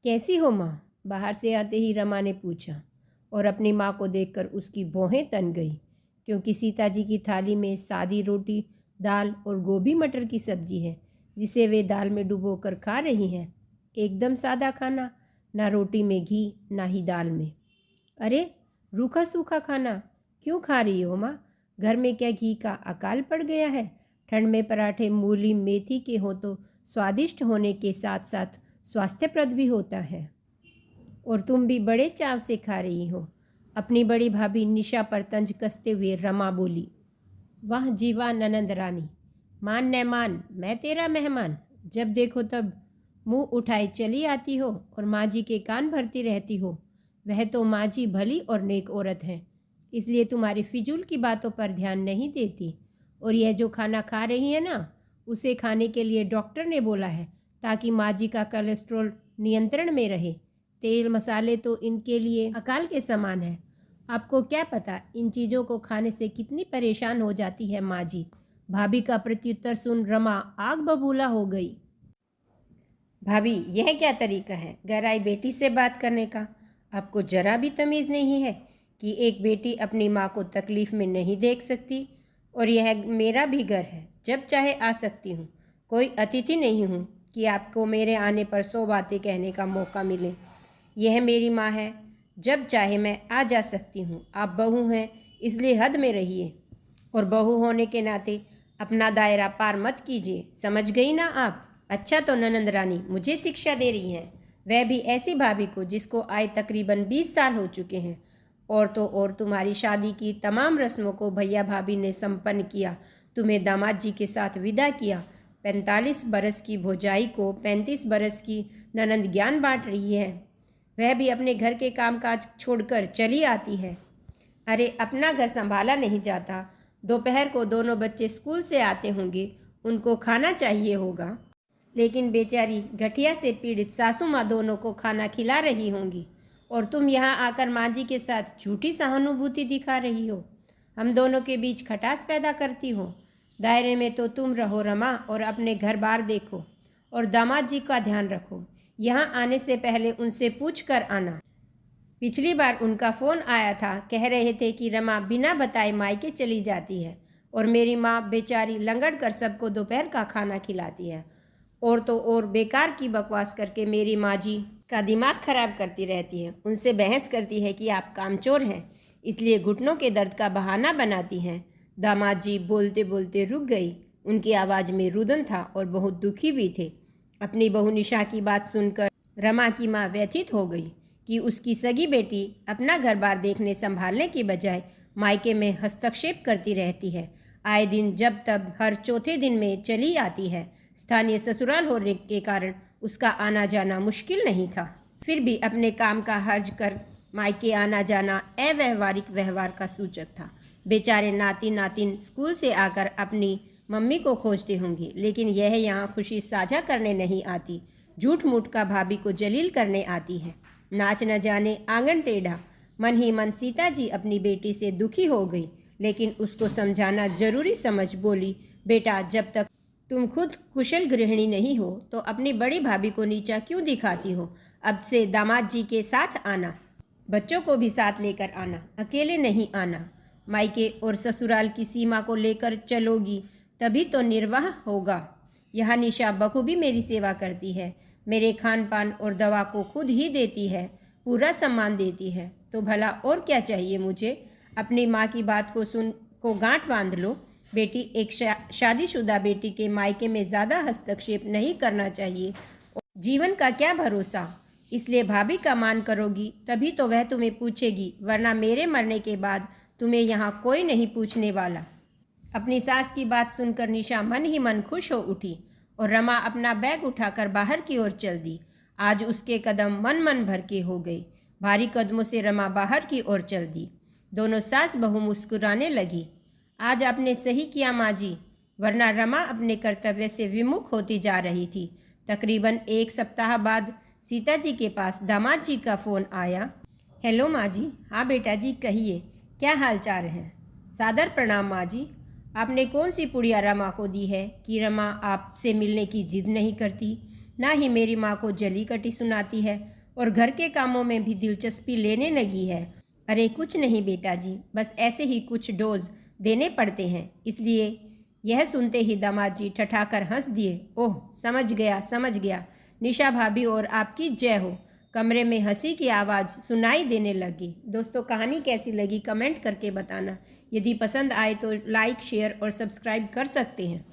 कैसी हो माँ? बाहर से आते ही रमा ने पूछा और अपनी माँ को देखकर उसकी भौहें तन गई, क्योंकि सीता जी की थाली में सादी रोटी, दाल और गोभी मटर की सब्जी है, जिसे वे दाल में डुबोकर खा रही हैं। एकदम सादा खाना, ना रोटी में घी ना ही दाल में। अरे, रूखा सूखा खाना क्यों खा रही हो माँ? घर में क्या घी का अकाल पड़ गया है? ठंड में पराठे मूली मेथी के हो तो स्वादिष्ट होने के साथ साथ स्वास्थ्यप्रद भी होता है। और तुम भी बड़े चाव से खा रही हो। अपनी बड़ी भाभी निशा पर तंज कसते हुए रमा बोली। वाह जीवा ननंद रानी, मान न मान, मैं तेरा मेहमान। जब देखो तब मुंह उठाए चली आती हो और माँ जी के कान भरती रहती हो। वह तो माँ जी भली और नेक औरत हैं, इसलिए तुम्हारी फिजूल की बातों पर ध्यान नहीं देती। और यह जो खाना खा रही है ना, उसे खाने के लिए डॉक्टर ने बोला है, ताकि माँ जी का कोलेस्ट्रॉल नियंत्रण में रहे। तेल मसाले तो इनके लिए अकाल के समान है। आपको क्या पता इन चीज़ों को खाने से कितनी परेशान हो जाती है माँ जी। भाभी का प्रत्युत्तर सुन रमा आग बबूला हो गई। भाभी, यह क्या तरीका है घर आई बेटी से बात करने का? आपको जरा भी तमीज़ नहीं है कि एक बेटी अपनी माँ को तकलीफ़ में नहीं देख सकती? और यह मेरा भी घर है, जब चाहे आ सकती हूँ। कोई अतिथि नहीं हूँ कि आपको मेरे आने पर 100 बातें कहने का मौका मिले। यह मेरी माँ है, जब चाहे मैं आ जा सकती हूँ। आप बहू हैं, इसलिए हद में रहिए, और बहू होने के नाते अपना दायरा पार मत कीजिए। समझ गई ना आप? अच्छा, तो ननंद रानी मुझे शिक्षा दे रही हैं, वह भी ऐसी भाभी को जिसको आए तकरीबन 20 साल हो चुके हैं। और तो और तुम्हारी शादी की तमाम रस्मों को भैया भाभी ने संपन्न किया, तुम्हें दामाद जी के साथ विदा किया। 45 बरस की भौजाई को 35 बरस की ननंद ज्ञान बांट रही है। वह भी अपने घर के कामकाज छोड़कर चली आती है। अरे, अपना घर संभाला नहीं जाता। दोपहर को दोनों बच्चे स्कूल से आते होंगे, उनको खाना चाहिए होगा, लेकिन बेचारी गठिया से पीड़ित सासू माँ दोनों को खाना खिला रही होंगी, और तुम यहाँ आकर माँ जी के साथ झूठी सहानुभूति दिखा रही हो। हम दोनों के बीच खटास पैदा करती हो। दायरे में तो तुम रहो रमा, और अपने घर बार देखो, और दामाद जी का ध्यान रखो। यहाँ आने से पहले उनसे पूछ कर आना। पिछली बार उनका फ़ोन आया था, कह रहे थे कि रमा बिना बताए मायके चली जाती है, और मेरी माँ बेचारी लंगड़ कर सबको दोपहर का खाना खिलाती है। और तो और बेकार की बकवास करके मेरी माँ जी का दिमाग खराब करती रहती है। उनसे बहस करती है कि आप कामचोर हैं, इसलिए घुटनों के दर्द का बहाना बनाती हैं। दामाद जी बोलते बोलते रुक गई। उनकी आवाज़ में रुदन था और बहुत दुखी भी थे। अपनी बहू निशा की बात सुनकर रमा की माँ व्यथित हो गई कि उसकी सगी बेटी अपना घर बार देखने संभालने की बजाय मायके में हस्तक्षेप करती रहती है। आए दिन जब तब हर चौथे दिन में चली आती है। स्थानीय ससुराल होने के कारण उसका आना जाना मुश्किल नहीं था, फिर भी अपने काम का हर्ज कर मायके आना जाना अव्यवहारिक व्यवहार का सूचक था। बेचारे नाती नातिन स्कूल से आकर अपनी मम्मी को खोजते होंगे, लेकिन यह यहाँ खुशी साझा करने नहीं आती, झूठ मूठ का भाभी को जलील करने आती है। नाच न जाने आंगन टेढ़ा। मन ही मन सीता जी अपनी बेटी से दुखी हो गई, लेकिन उसको समझाना जरूरी समझ बोली, बेटा, जब तक तुम खुद कुशल गृहिणी नहीं हो तो अपनी बड़ी भाभी को नीचा क्यों दिखाती हो? अब से दामाद जी के साथ आना, बच्चों को भी साथ लेकर आना, अकेले नहीं आना। मायके और ससुराल की सीमा को लेकर चलोगी तभी तो निर्वाह होगा। यह निशा बखूबी मेरी सेवा करती है, मेरे खान पान और दवा को खुद ही देती है, पूरा सम्मान देती है, तो भला और क्या चाहिए मुझे? अपनी माँ की बात को सुन को गांठ बांध लो बेटी। एक शादीशुदा बेटी के मायके में ज़्यादा हस्तक्षेप नहीं करना चाहिए। जीवन का क्या भरोसा? इसलिए भाभी का मान करोगी तभी तो वह तुम्हें पूछेगी, वरना मेरे मरने के बाद तुम्हें यहाँ कोई नहीं पूछने वाला। अपनी सास की बात सुनकर निशा मन ही मन खुश हो उठी और रमा अपना बैग उठाकर बाहर की ओर चल दी। आज उसके कदम मन मन भर के हो गए। भारी कदमों से रमा बाहर की ओर चल दी। दोनों सास बहू मुस्कुराने लगी। आज आपने सही किया माँ जी, वरना रमा अपने कर्तव्य से विमुख होती जा रही थी। तकरीबन 1 सप्ताह बाद सीता जी के पास दामाद जी का फ़ोन आया। हेलो माँ जी। हाँ बेटा जी, कहिए, क्या हाल चाल है? सादर प्रणाम माँ जी। आपने कौन सी पुड़िया रमा को दी है कि रमा आपसे मिलने की जिद नहीं करती, ना ही मेरी माँ को जली कटी सुनाती है? और घर के कामों में भी दिलचस्पी लेने लगी है। अरे कुछ नहीं बेटा जी, बस ऐसे ही कुछ डोज देने पड़ते हैं, इसलिए। यह सुनते ही दामाद जी ठठाकर हंस दिए। ओह समझ गया, निशा भाभी और आपकी जय हो। कमरे में हंसी की आवाज़ सुनाई देने लगी। दोस्तों कहानी कैसी लगी कमेंट करके बताना। यदि पसंद आए तो लाइक शेयर और सब्सक्राइब कर सकते हैं।